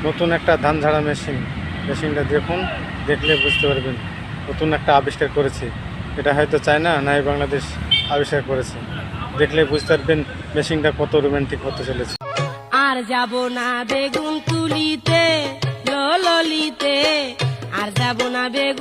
নতুন একটা ধান ঝাড়া মেশিনটা দেখুন, দেখলে বুঝতে পারবেন নতুন একটা আবিষ্কার করেছে। এটা হয়তো চায়না নাই বাংলাদেশ আবিষ্কার করেছে। দেখলে বুঝতে পারবেন মেশিনটা কত রোমান্টিক হতে চলেছে। আর যাব না বেগুন তুলিতে ললিতে, আর যাব না বেগুন